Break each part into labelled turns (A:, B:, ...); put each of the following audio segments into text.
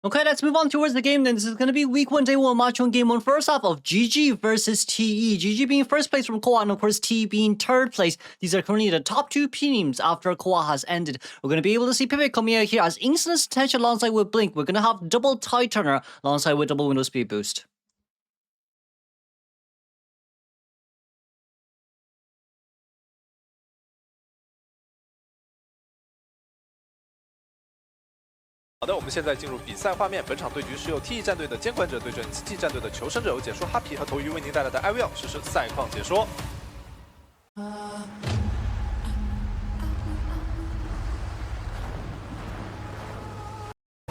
A: Okay, let's move on towards the game then. This is going to be week 1, day 1, match 1, game 1. First half of GG versus TE. GG being first place from Koa and of course TE being third place. These are currently the top 2 teams after Koa has ended. We're going to be able to see Pepe coming out here as Insolence Tension alongside with Blink. We're going to have double Tide Turner alongside with double Window Speed Boost.
B: 好的，我们现在进入比赛画面。本场对局是由 TE 战队的监管者对阵 T 战队的求生者。由解说哈皮和头鱼为您带来的 IVL 实时赛况解说。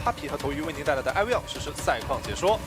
B: 哈皮和头鱼为您带来的 IVL 实时赛况解说。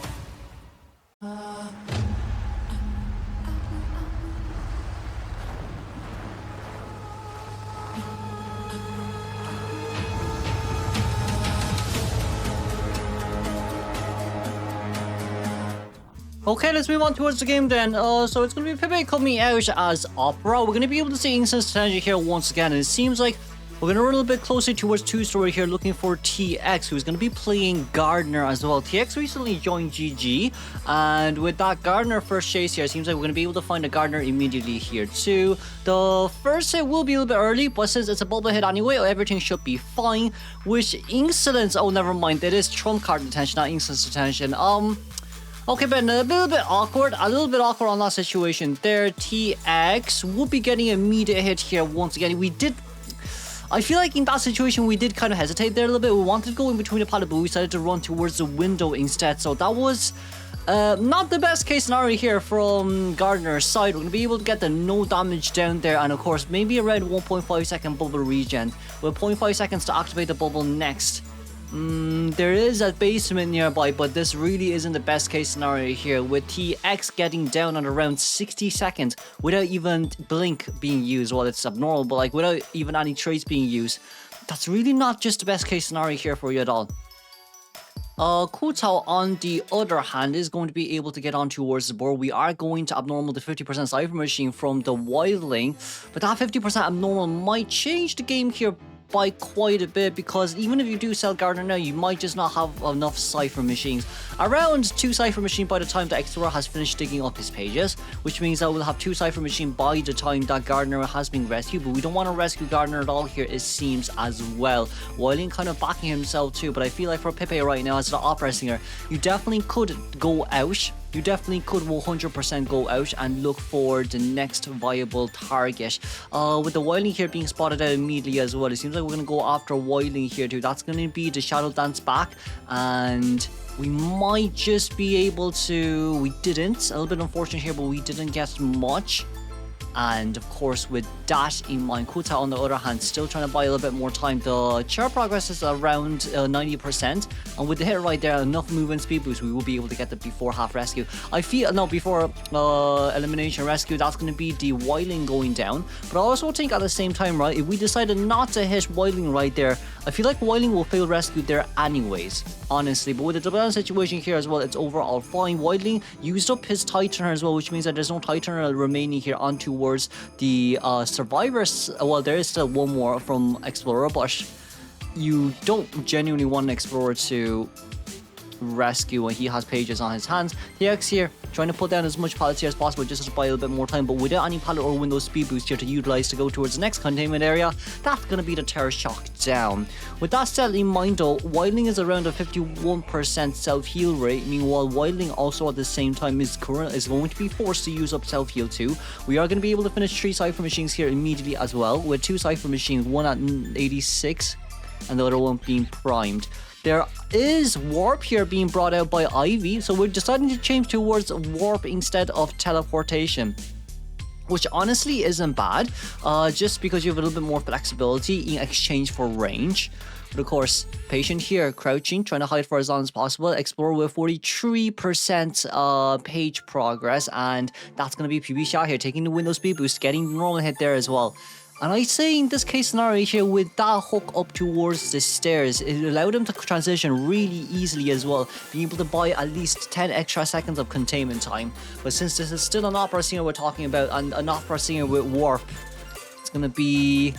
A: Okay, let's move on towards the game then. So it's going to be Pepe coming out as Opera. We're going to be able to see Insolence Tension here once again. And it seems like we're going to run a little bit closer towards 2-story here, looking for TX, who's going to be playing Gardner as well. TX recently joined GG, and with that Gardner first chase here, it seems like we're going to be able to find a Gardner immediately here too. The first hit will be a little bit early, but since it's a bubble hit anyway, everything should be fine. Which Insolence, oh never mind, it is Trump card detention, not Insolence detention. Okay, but a little bit awkward on that situation there. TX will be getting an immediate hit here once again. I feel like in that situation, we did kind of hesitate there a little bit. We wanted to go in between the pallet, but we decided to run towards the window instead. So that was not the best case scenario here from Gardner's side. We're going to be able to get the no damage down there. And of course, maybe around 1.5 second bubble regen. With 0.5 seconds to activate the bubble next. There is a basement nearby, but this really isn't the best case scenario here, with TX getting down at around 60 seconds without even Blink being used. Well, it's abnormal, but like without even any traits being used. That's really not just the best case scenario here for you at all. Kutao, on the other hand, is going to be able to get on towards the board. We are going to abnormal the 50% Cypher Machine from the Wildling, but that 50% abnormal might change the game here by quite a bit, because even if you do sell Gardner now, you might just not have enough Cypher Machines. Around 2 Cypher Machine by the time the Explorer has finished digging up his pages, which means that we'll have 2 Cypher Machine by the time that Gardner has been rescued, but we don't want to rescue Gardner at all here, it seems, as well. Wilding kind of backing himself too, but I feel like for Pepe right now as the opera singer, you definitely could go out. You definitely could 100% go out and look for the next viable target. With the Wilding here being spotted out immediately as well, it seems like we're going to go after Wildling here too. That's going to be the Shadow Dance back, and we might just be able to... We didn't. A little bit unfortunate here, but we didn't get much. And of course, with that in mind, Kuta on the other hand, still trying to buy a little bit more time. The chair progress is around 90%, and with the hit right there, enough movement speed boost, we will be able to get the before half rescue. I feel, no, before elimination rescue, that's going to be the Wildling going down. But I also think at the same time, right, if we decided not to hit Wildling right there, I feel like Wildling will fail rescue there anyways, honestly. But with the double situation here as well, it's overall fine. Wildling used up his Titan as well, which means that there's no Titan remaining here on towards the survivors. Well, there is still one more from Explorer, but you don't genuinely want an Explorer to rescue when he has pages on his hands. TX here trying to put down as much pallets here as possible just to buy a little bit more time, but without any pallet or window speed boost here to utilize to go towards the next containment area. That's going to be the Terror Shock down. With that said in mind though, Wildling is around a 51% self-heal rate. Meanwhile, Wildling also at the same time is going to be forced to use up self-heal too. We are going to be able to finish 3 Cypher Machines here immediately as well, with 2 Cypher Machines, one at 86 and the other one being primed. There is Warp here being brought out by Ivy, so we're deciding to change towards Warp instead of Teleportation, which honestly isn't bad, just because you have a little bit more flexibility in exchange for range. But of course, Patient here, crouching, trying to hide for as long as possible. Explorer with 43% page progress, and that's going to be PB Shot here, taking the window speed boost, getting the normal hit there as well. And I say in this case scenario here, with that hook up towards the stairs, it allowed him to transition really easily as well, being able to buy at least 10 extra seconds of containment time. But since this is still an opera singer we're talking about, and an opera singer with Warp, it's going to be...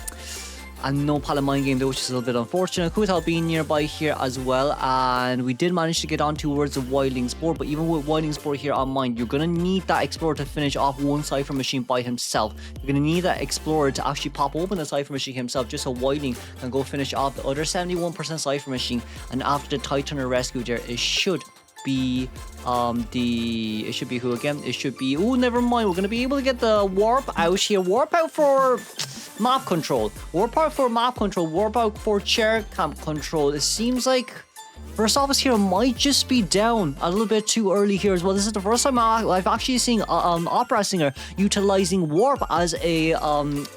A: And no pallet mine game though, which is a little bit unfortunate. Kutal being nearby here as well. And we did manage to get on towards the Wilding Spore. But even with Wilding Spore here on mine, you're going to need that Explorer to finish off one Cypher Machine by himself. You're going to need that Explorer to actually pop open the Cypher Machine himself, just so Wilding can go finish off the other 71% Cypher Machine. And after the Titan rescue there, it should be it should be who again? It should be, oh, never mind. We're going to be able to get the warp out here. Warp out for map control. Warp out for map control. Warp out for chair camp control. It seems like first office here might just be down a little bit too early here as well. This is the first time I've actually seen Opera Singer utilizing warp as a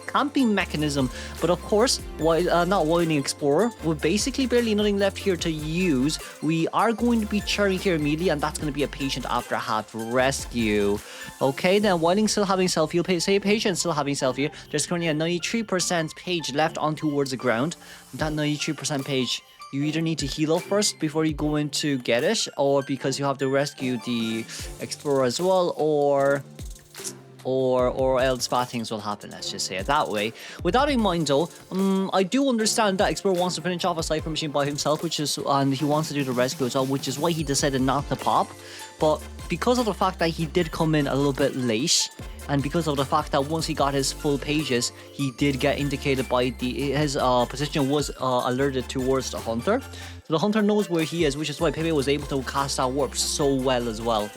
A: camping mechanism. But of course, while not Wilding Explorer, with basically barely nothing left here to use, we are going to be churning here immediately, and that's going to be a patient after half rescue. Okay, then Wilding still having self-heal, say patient still having self-heal. There's currently a 93% page left on towards the ground. That 93% page, you either need to heal up first before you go in to get it, or because you have to rescue the Explorer as well, or else bad things will happen, let's just say it that way. With that in mind though, I do understand that Explorer wants to finish off a Cypher Machine by himself, and he wants to do the rescue as well, which is why he decided not to pop. But because of the fact that he did come in a little bit late, and because of the fact that once he got his full pages, he did get indicated by his position was alerted towards the Hunter. So the Hunter knows where he is, which is why Pepe was able to cast that warp so well as well.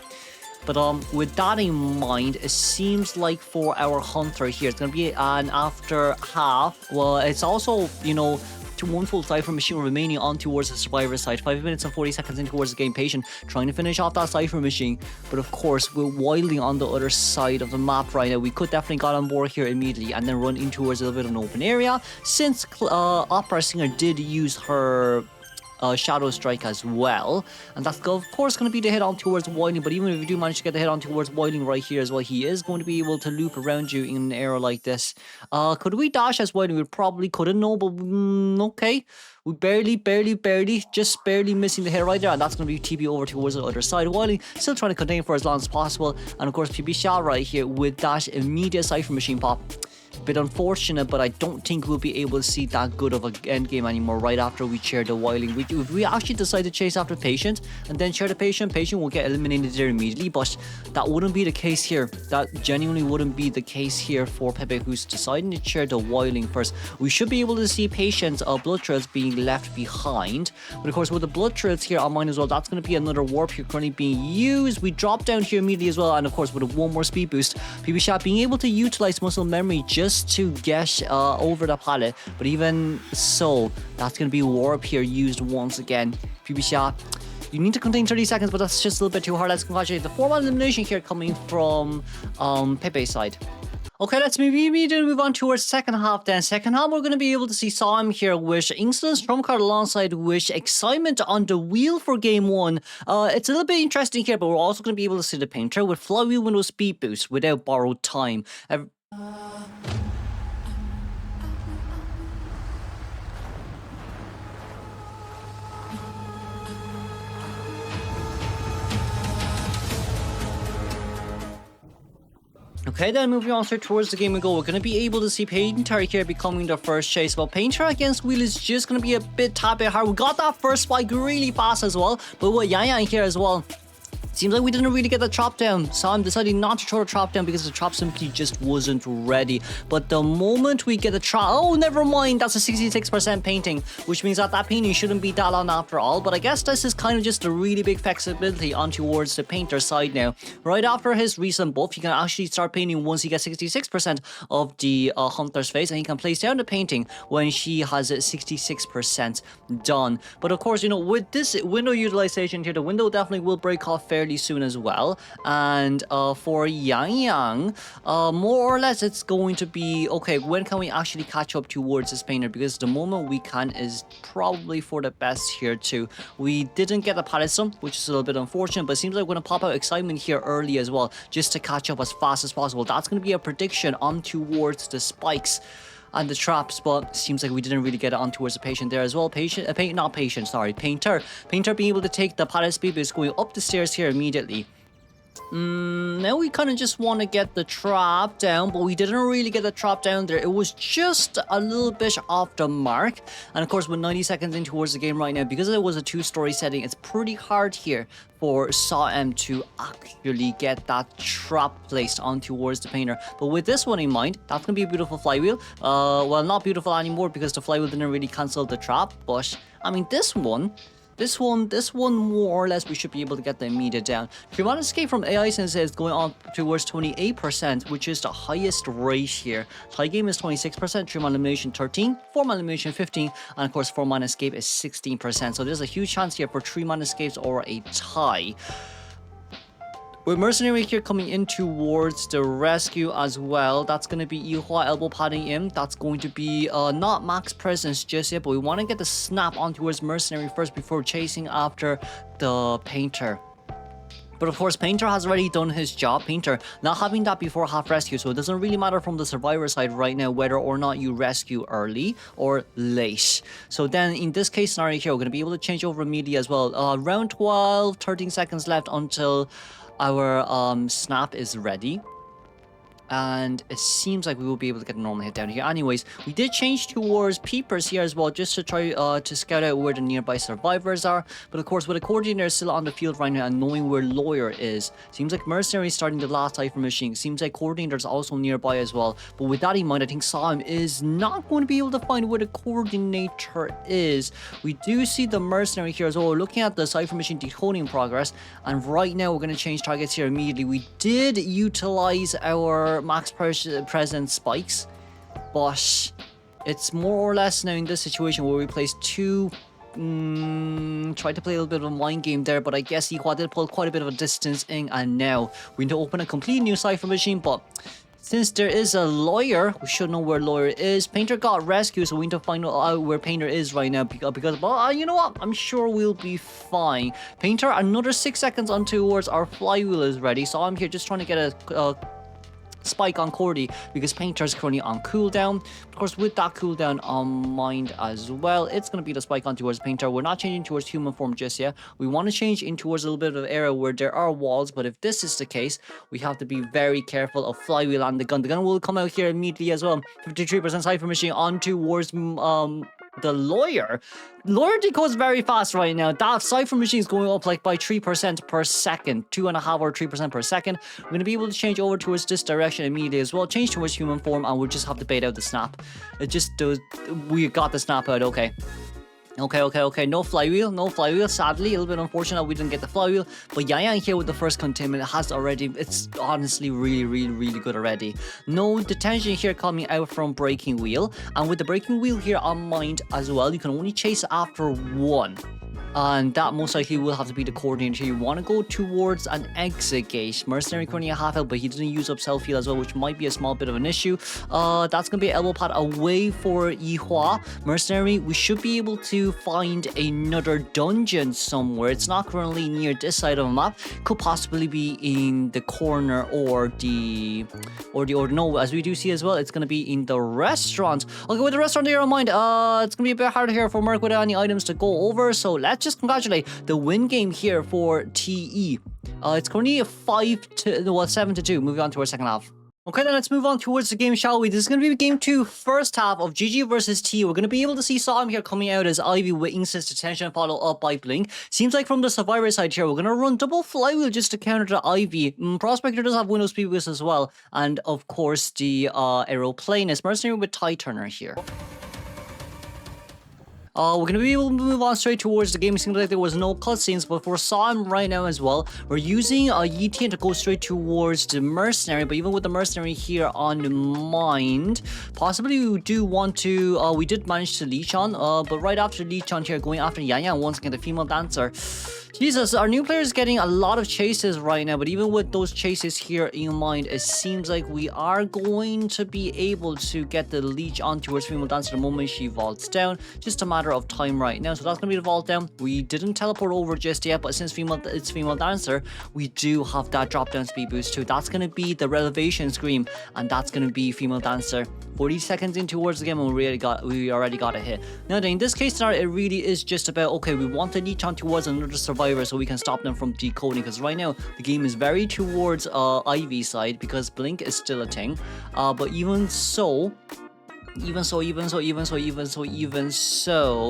A: But with that in mind, it seems like for our Hunter here, it's going to be an after half. Well, it's also, you know, one full Cypher Machine remaining on towards the Survivor side. 5 minutes and 40 seconds in towards the game. Patient trying to finish off that Cypher Machine. But of course, we're Wilding on the other side of the map right now. We could definitely get on board here immediately and then run in towards a little bit of an open area. Since Opera Singer did use her Shadow Strike as well, and that's of course going to be the hit on towards Wilding. But even if we do manage to get the hit on towards Wilding right here as well, he is going to be able to loop around you in an area like this. Could we dash as Wilding? We probably couldn't, no, but okay. We just barely missing the hit right there, and that's going to be TP over towards the other side. Wilding still trying to contain for as long as possible, and of course PB shot right here with that immediate Cypher Machine pop. Bit unfortunate, but I don't think we'll be able to see that good of an end game anymore right after we chair the Wilding. If we actually decide to chase after Patient and then chair the Patient will get eliminated there immediately, but that wouldn't be the case here. That genuinely wouldn't be the case here for Pepe, who's deciding to chair the Wilding first. We should be able to see Patient's blood trails being left behind, but of course with the blood trails here on mine as well, that's going to be another warp here currently being used. We drop down here immediately as well, and of course with one more speed boost, PB Shot being able to utilize muscle memory just to get over the pallet. But even so, that's going to be warp here used once again. PB Shot, you need to contain 30 seconds, but that's just a little bit too hard. Let's congratulate the 4-man elimination here coming from Pepe's side. Okay, let's immediately move on towards second half then. Second half, we're going to be able to see Sam here with Insolence Trump card alongside with Excitement on the wheel for game 1. It's a little bit interesting here, but we're also going to be able to see the Painter with Flywheel Window Speed Boost without borrowed time. Okay, then moving on towards the game we go, we're going to be able to see Painter here becoming the first chase. But Painter against Wheel is just going to be a bit hard. We got that first spike really fast as well, but with Yang here as well, seems like we didn't really get the chop down. So I'm deciding not to throw the chop down because the chop simply just wasn't ready. But the moment we get the chop, oh, never mind. That's a 66% painting, which means that painting shouldn't be that long after all. But I guess this is kind of just a really big flexibility on towards the Painter side now. Right after his recent buff, he can actually start painting once he gets 66% of the Hunter's face, and he can place down the painting when she has 66% done. But of course, you know, with this window utilization here, the window definitely will break off fairly soon as well. And for Yang, more or less it's going to be okay, when can we actually catch up towards this Painter, because the moment we can is probably for the best here too. We didn't get a pallet sum, which is a little bit unfortunate, but it seems like we're going to pop out Excitement here early as well, just to catch up as fast as possible. That's going to be a prediction on towards the spikes and the traps, but seems like we didn't really get it on towards the Patient there as well. Painter being able to take the pallet speed boost going up the stairs here immediately. Now we kind of just want to get the trap down, but we didn't really get the trap down there. It was just a little bit off the mark. And of course, with 90 seconds in towards the game right now, because it was a two-story setting, it's pretty hard here for Sam to actually get that trap placed on towards the painter. But with this one in mind, that's going to be a beautiful flywheel. Well, not beautiful anymore because the flywheel didn't really cancel the trap. But, I mean, this one more or less we should be able to get the immediate down. Tremont escape from AI Sensei is going on towards 28%, which is the highest rate here. Tie game is 26%, Tremont elimination 13, 4-man elimination 15, and of course 4-man escape is 16%. So there's a huge chance here for 3-man escapes or a tie. With Mercenary here coming in towards the rescue as well, that's going to be Yihua elbow padding in. That's going to be not max presence just yet, but we want to get the snap on towards Mercenary first before chasing after the Painter. But of course, Painter has already done his job. Painter not having that before half rescue, so it doesn't really matter from the survivor side right now whether or not you rescue early or late. So then in this case scenario here, we're going to be able to change over immediately as well. Round 12, 13 seconds left until our snap is ready. And it seems like we will be able to get a normal hit down here. Anyways, we did change towards peepers here as well, just to try to scout out where the nearby survivors are. But of course, with a coordinator still on the field right now and knowing where Lawyer is, seems like Mercenary is starting the last cipher machine. Seems like coordinator is also nearby as well. But with that in mind, I think Sam is not going to be able to find where the coordinator is. We do see the Mercenary here as well. We're looking at the cipher machine decoding progress, and right now we're going to change targets here immediately. We did utilize our max presence spikes, but it's more or less now in this situation where we place two. Tried to play a little bit of a mind game there, but I guess Yihua did pull quite a bit of a distance in, and now we need to open a complete new cipher machine. But since there is a Lawyer, we should know where Lawyer is. Painter got rescued, so we need to find out where Painter is right now, because well, you know what? I'm sure we'll be fine. Painter, another 6 seconds on towards our flywheel is ready, so I'm here just trying to get a spike on Cordy because Painter is currently on cooldown. Of course, with that cooldown on mind as well, it's going to be the spike on towards Painter. We're not changing towards human form just yet. We want to change in towards a little bit of an area where there are walls, but if this is the case, we have to be very careful of flywheel and the gun. The gun will come out here immediately as well. 53% cipher machine on towards the Lawyer. Lawyer decodes very fast right now. That cipher machine is going up like by 3% per second, 2.5 or 3% per second. We're going to be able to change over towards this direction immediately as well. Change towards human form, and we'll just have to bait out the snap. It just does. We got the snap out. Okay. No flywheel. Sadly, a little bit unfortunate we didn't get the flywheel. But Yang here with the first containment has already, it's honestly really good already. No detention here coming out from breaking wheel. And with the breaking wheel here on mind as well, you can only chase after one. And that most likely will have to be the coordinator. You want to go towards an exit gate. Mercenary currently a half health, but he didn't use up self heal as well, which might be a small bit of an issue. That's going to be an elbow pad away for Yihua. Mercenary, we should be able to find another dungeon somewhere. It's not currently near this side of the map. Could possibly be in the corner or no, as we do see as well, it's going to be in the restaurant. Okay, with the restaurant here in mind, it's going to be a bit harder here for Merc without any items to go over. So let's just congratulate the win game here for TE. It's currently a 7-2. Moving on to our second half. Okay, then let's move on towards the game, shall we? This is going to be game 2, first half of GG versus T. We're going to be able to see Sam here coming out as Ivy with instant detention, followed up by Blink. Seems like from the survivor side here, we're going to run double flywheel just to counter the Ivy. Prospector does have Windows speed as well. And of course, the aeroplane is Mercenary with Tie Turner here. We're going to be able to move on straight towards the game. It seems like there was no cutscenes, but for Sam right now as well, we're using a Yitian to go straight towards the Mercenary. But even with the Mercenary here on mind, possibly we do want to, we did manage to leech on, but right after leech on here, going after Yang once again, the female dancer. Jesus, our new player is getting a lot of chases right now, but even with those chases here in mind, it seems like we are going to be able to get the leech on towards female dancer the moment she vaults down. Just a matter matter of time right now. So that's going to be the vault down. We didn't teleport over just yet, but since it's female dancer, we do have that drop down speed boost too. That's going to be the Revelation Scream, and that's going to be female dancer. 40 seconds in towards the game, and we already got a hit. Now in this case scenario, it really is just about, okay, we want to leech on towards another survivor so we can stop them from decoding, because right now the game is very towards IV side because blink is still a thing. But even so,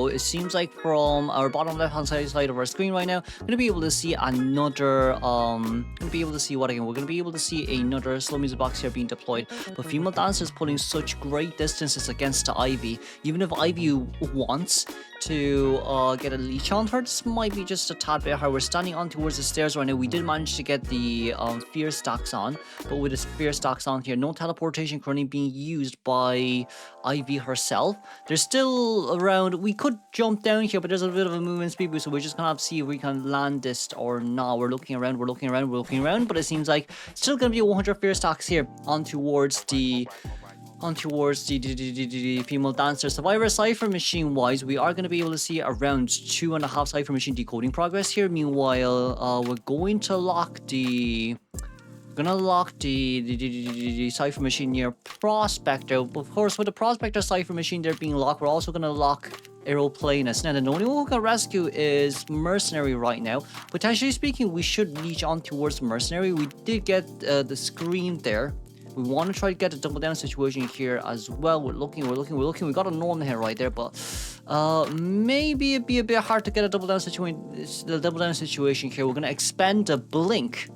A: it seems like from our bottom left hand side of our screen right now, we're gonna be able to see another we're gonna be able to see another slow music box here being deployed. But female dancer is putting such great distances against the Ivy. Even if Ivy wants to get a leech on her, this might be just a tad bit hard. We're standing on towards the stairs right now. We did manage to get the fear stacks on, but with the fear stacks on here, no teleportation currently being used by Ivy herself. They're still around. We could jump down here, but there's a bit of a movement speed boost, so we're just gonna have to see if we can land this or not. We're looking around, but it seems like still gonna be 100 fear stacks here on towards the female dancer. Survivor Cypher Machine wise, we are going to be able to see around 2.5 Cypher Machine decoding progress here. Meanwhile, we're going to lock the Cypher Machine near Prospector. Of course, with the Prospector Cypher Machine there being locked, we're also going to lock Aeroplanus. Now, the only one who can rescue is Mercenary right now. Potentially speaking, we should leech on towards Mercenary. We did get the screen there. We want to try to get a double down situation here as well. We're looking. We got a normal here right there, but maybe it'd be a bit hard to get a double down situation here. We're gonna expend a blink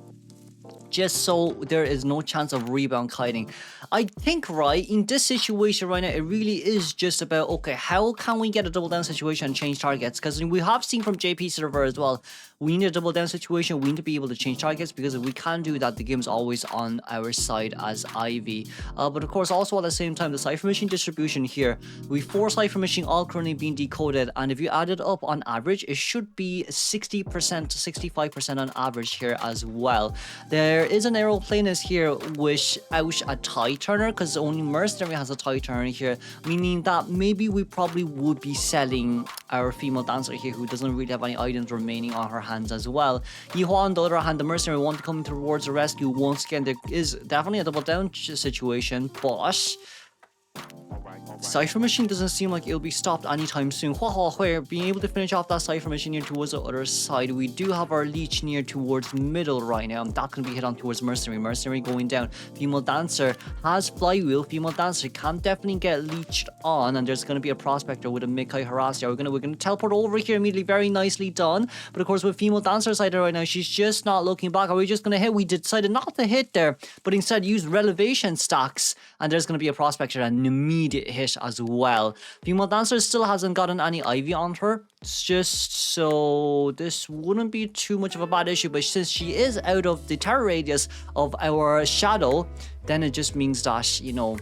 A: just so there is no chance of rebound kiting. I think, right, in this situation right now, it really is just about, okay, how can we get a double down situation and change targets? Because we have seen from JP server as well, we need a double down situation, we need to be able to change targets, because if we can't do that, the game's always on our side as Ivy. But of course, also at the same time, the Cypher Machine distribution here, we 4 Cypher Machine all currently being decoded, and if you add it up on average, it should be 60% to 65% on average here as well. There is an Aeroplanus here without a tie turner, because only Mercenary has a tie turner here, meaning that maybe we probably would be selling our female dancer here, who doesn't really have any items remaining on her hands as well. Yihua, on the other hand, the Mercenary want to come towards the rescue. Once again, there is definitely a double down situation, but Cypher Machine doesn't seem like it'll be stopped anytime soon. Being able to finish off that Cypher Machine near towards the other side. We do have our leech near towards middle right now, and that can be hit on towards Mercenary. Mercenary going down. Female dancer has flywheel. Female dancer can definitely get leeched on, and there's going to be a prospector with a Mikai Harassy. We're gonna teleport over here immediately. Very nicely done. But of course, with female dancer side right now, she's just not looking back. Are we just gonna hit? We decided not to hit there, but instead use relevation stacks, and there's gonna be a prospector and an immediate hit as well. Female dancer still hasn't gotten any Ivy on her. It's just so this wouldn't be too much of a bad issue, but since she is out of the terror radius of our shadow, then it just means that, you know,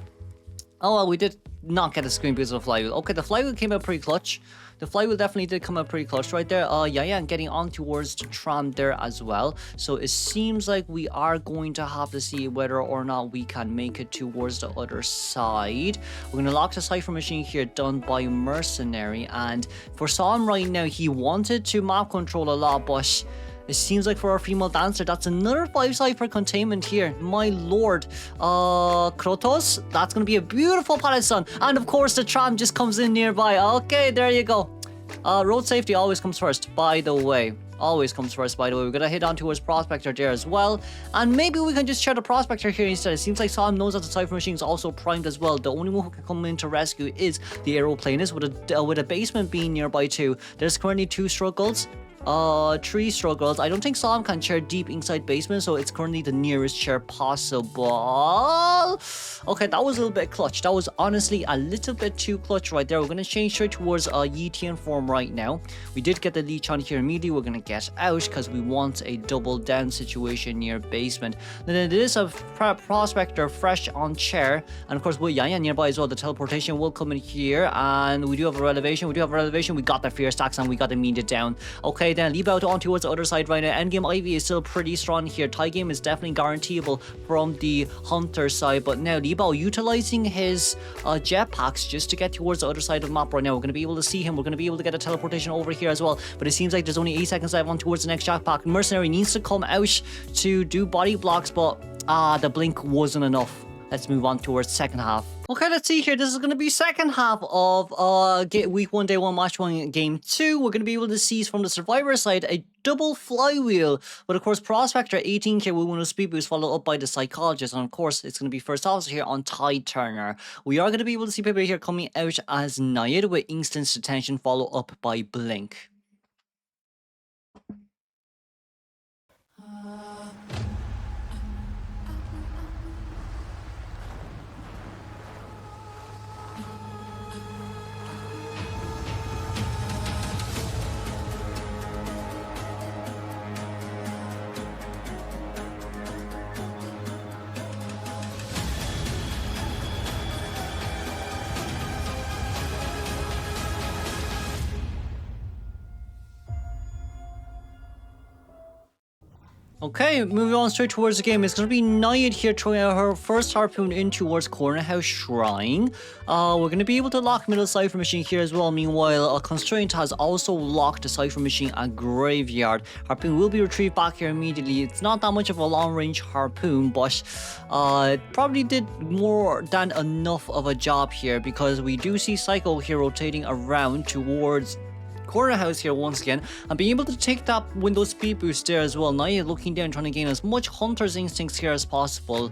A: oh well, we did not get a screen because of the flywheel. Okay, the flywheel came out pretty clutch. The flywheel definitely did come out pretty clutch right there. Yeah, and getting on towards the tram there as well. So it seems like we are going to have to see whether or not we can make it towards the other side. We're going to lock the Cypher Machine here, done by Mercenary. And for Sam right now, he wanted to map control a lot, but it seems like for our female dancer, that's another 5 Cypher containment here. My lord. Krotos, that's going to be a beautiful pallet sun. And of course, the tram just comes in nearby. Okay, there you go. Road safety always comes first, by the way. Always comes first, by the way. We're going to hit on towards Prospector there as well. And maybe we can just share the Prospector here instead. It seems like Sam knows that the Cypher Machine is also primed as well. The only one who can come in to rescue is the Aeroplanus, with a basement being nearby too. There's currently 2 struggles. 3 struggles. I don't think Sam can chair deep inside basement, so it's currently the nearest chair possible. Okay, that was a little bit clutch. That was honestly a little bit too clutch right there. We're going to change straight towards Yetian form right now. We did get the leech on here immediately. We're going to get out because we want a double down situation near basement. Then there is a prospector fresh on chair, and of course with Yaya nearby as well. The teleportation will come in here, and we do have a relevation. We got the fear stacks, and we got immediate down. Okay, Okay, then Li Bao on towards the other side right now. Endgame Ivy is still pretty strong here. Tie game is definitely guaranteeable from the Hunter side, but now Li Bao utilizing his jetpacks just to get towards the other side of the map right now. We're going to be able to see him. We're going to be able to get a teleportation over here as well, but it seems like there's only 8 seconds left on towards the next jetpack. Mercenary needs to come out to do body blocks, but the blink wasn't enough. Let's move on towards second half. Okay, let's see here. This is going to be second half of week 1, day 1, match 1, game 2. We're going to be able to see from the survivor side a double flywheel. But of course, Prospector 18k with 1 speed boost, followed up by the Psychologist. And of course, it's going to be first officer here on Tide Turner. We are going to be able to see Pepe here coming out as Nayad with instant detention, followed up by Blink. Okay, moving on straight towards the game. It's going to be Nayad here throwing out her first harpoon in towards Corner House Shrine. We're going to be able to lock middle Cypher Machine here as well. Meanwhile, Constraint has also locked the Cypher Machine at Graveyard. Harpoon will be retrieved back here immediately. It's not that much of a long-range harpoon, but it probably did more than enough of a job here, because we do see Psycho here rotating around towards Corner House here once again, and being able to take that window speed boost there as well. Naya looking down, trying to gain as much Hunter's Instincts here as possible.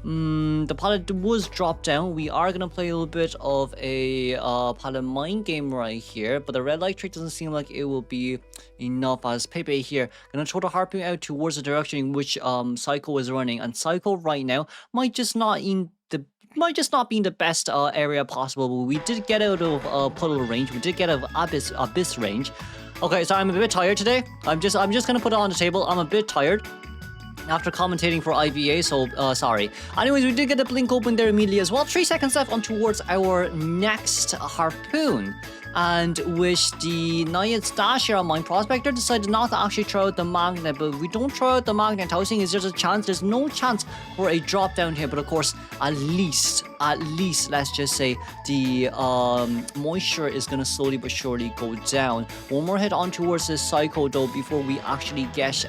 A: The pallet was dropped down. We are going to play a little bit of a pallet mine game right here, but the red light trick doesn't seem like it will be enough, as Pepe here going to throw the harpoon out towards the direction in which Psycho is running, and Psycho right now might just not be in the best area possible, but we did get out of puddle range. We did get out of abyss range. Okay, so I'm a bit tired today. I'm just gonna put it on the table. I'm a bit tired after commentating for IVA, so sorry. Anyways, we did get the blink open there immediately as well. 3 seconds left on towards our next harpoon. And with the Nayad stash here on Mine Prospector, decided not to actually throw out the magnet. But if we don't throw out the magnet, housing is there's a chance, there's no chance for a drop down here. But of course, at least, let's just say the moisture is going to slowly but surely go down. One more hit on towards this Psycho though before we actually get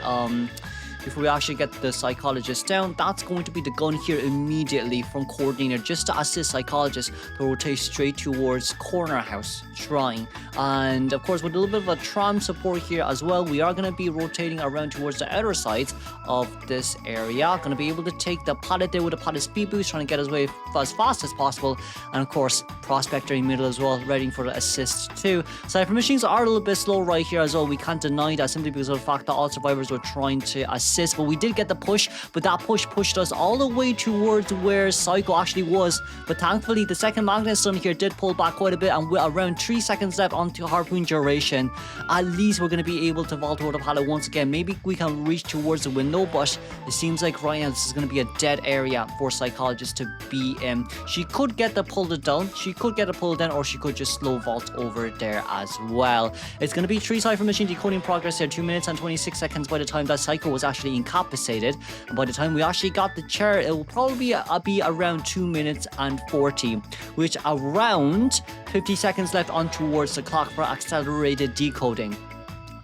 A: the Psychologist down. That's going to be the gun here immediately from Coordinator, just to assist Psychologist to rotate straight towards Corner House Shrine. And of course, with a little bit of a tram support here as well, we are going to be rotating around towards the outer sides of this area. Going to be able to take the pallet there with a pallet speed boost, trying to get his way as fast as possible. And of course, Prospector in middle as well, ready for the assist too. Cypher Machines are a little bit slow right here as well. We can't deny that simply because of the fact that all survivors were trying to assist, but we did get the push, but that push pushed us all the way towards where Psycho actually was. But thankfully, the second magnet stun here did pull back quite a bit, and with around 3 seconds left onto harpoon duration, at least we're going to be able to vault over the pallet once again. Maybe we can reach towards the window, but it seems like right now this is going to be a dead area for Psychologist to be in. She could get the pull down, or she could just slow vault over there as well. It's going to be 3 Cypher Machine decoding progress here, 2 minutes and 26 seconds by the time that Psycho was actually incapacitated. And by the time we actually got the chair, it will probably be around 2 minutes and 40, which around 50 seconds left on towards the clock for accelerated decoding.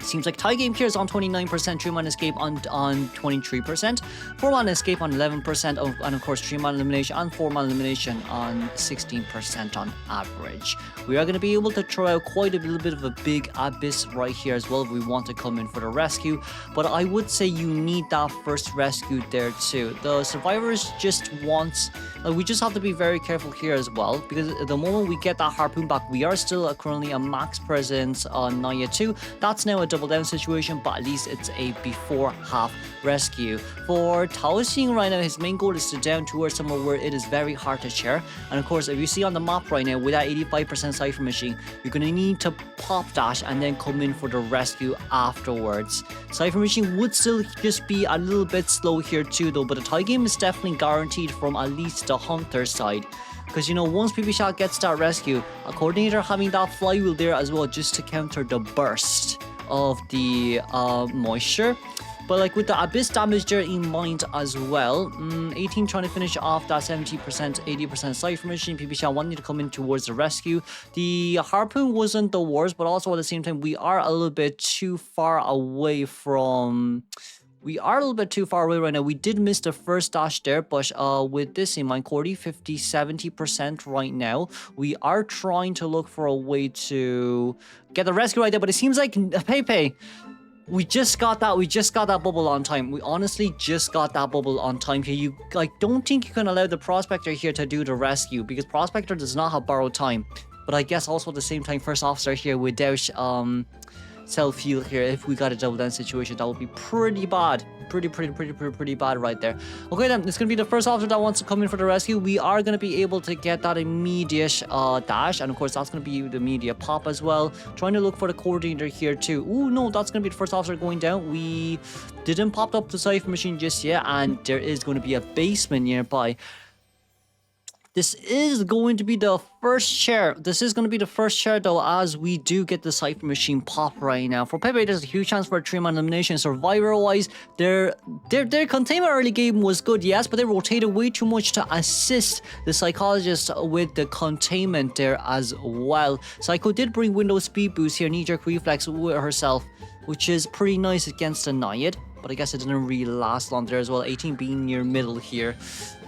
A: Seems like tie game here is on 29%, 3-man escape on 23%, 4-man escape on 11%, and of course 3-man elimination and 4-man elimination on 16% on average. We are going to be able to throw out quite a little bit of a big abyss right here as well if we want to come in for the rescue, but I would say you need that first rescue there too. The survivors just want, we just have to be very careful here as well, because the moment we get that harpoon back, we are still currently a max presence on Naya 2. That's now a double down situation, but at least it's a before half rescue. For Tao Xing right now, his main goal is to down towards somewhere where it is very hard to chair. And of course, if you see on the map right now, with that 85% Cypher Machine, you're going to need to pop dash and then come in for the rescue afterwards. Cypher Machine would still just be a little bit slow here too though, but the tie game is definitely guaranteed from at least the Hunter side. Because, you know, once PP Shot gets that rescue, a Coordinator having that flywheel there as well just to counter the burst of the moisture. But like with the Abyss damage there in mind as well, 18 trying to finish off that 70%, 80% Cypher Machine. PB wanting to come in towards the rescue. The Harpoon wasn't the worst, but also at the same time, we are a little bit too far away from... We are a little bit too far away right now. We did miss the first dash there, but with this in mind, 40, 50, 70% right now. We are trying to look for a way to get the rescue right there, but it seems like Pepe... We just got that bubble on time. We honestly just got that bubble on time here. You don't think you can allow the Prospector here to do the rescue because Prospector does not have borrowed time. But I guess also at the same time, First Officer here without self-heal here. If we got a double down situation, that would be pretty bad. Pretty bad right there. Okay then, it's gonna be the First Officer that wants to come in for the rescue. We are gonna be able to get that immediate dash, and of course that's gonna be the immediate pop as well. Trying to look for the Coordinator here too. Ooh, no, that's gonna be the First Officer going down. We didn't pop up the Cypher Machine just yet, and there is going to be a basement nearby. This is going to be the first share. This is going to be the first share though, as we do get the Cypher Machine pop right now. For Pepe, there's a huge chance for a 3-man elimination. Survivor-wise, their containment early game was good, yes, but they rotated way too much to assist the Psychologist with the containment there as well. Psycho did bring Windows Speed Boost here, knee-jerk reflex with herself, which is pretty nice against a Naiad. But I guess it didn't really last long there as well. 18 being near middle here.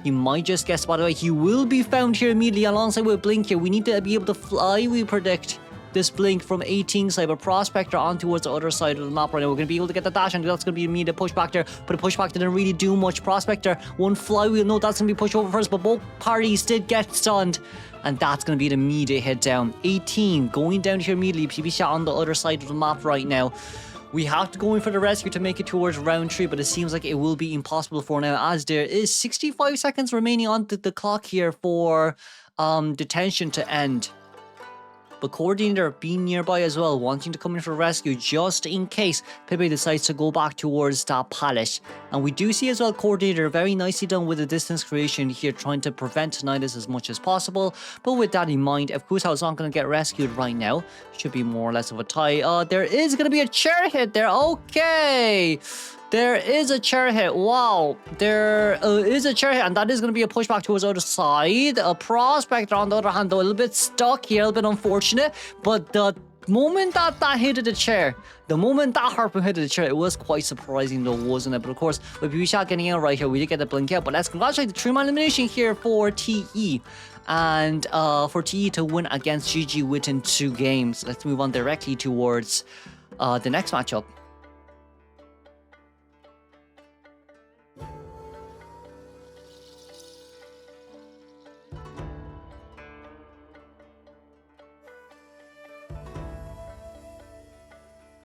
A: He might just get spotted away. He will be found here immediately alongside with Blink here. We need to be able to fly, we predict, this Blink from 18 side, but Prospector on towards the other side of the map right now. We're going to be able to get the dash, and that's going to be immediate pushback there. But the pushback didn't really do much. Prospector, one flywheel. No, that's going to be pushed over first, but both parties did get stunned. And that's going to be the immediate hit down. 18 going down here immediately. PB shot on the other side of the map right now. We have to go in for the rescue to make it towards round 3, but it seems like it will be impossible for now, as there is 65 seconds remaining on the clock here for detention to end. But Coordinator being nearby as well, wanting to come in for rescue just in case Pepe decides to go back towards that pallet. And we do see as well Coordinator very nicely done with the distance creation here, trying to prevent Tinnitus as much as possible. But with that in mind, if Kusao is not going to get rescued right now, should be more or less of a tie. There is going to be a chair hit there. Okay. There is a chair hit. Wow. There is a chair hit, and that is going to be a pushback towards the other side. A Prospector, on the other hand, though, a little bit stuck here, a little bit unfortunate. But the moment that hit the chair, the moment that Harpoon hit the chair, it was quite surprising though, wasn't it? But of course, with BB Shot getting out right here, we did get the blink out. But let's congratulate the 3-man elimination here for TE. And for TE to win against GG within 2 games. Let's move on directly towards the next matchup.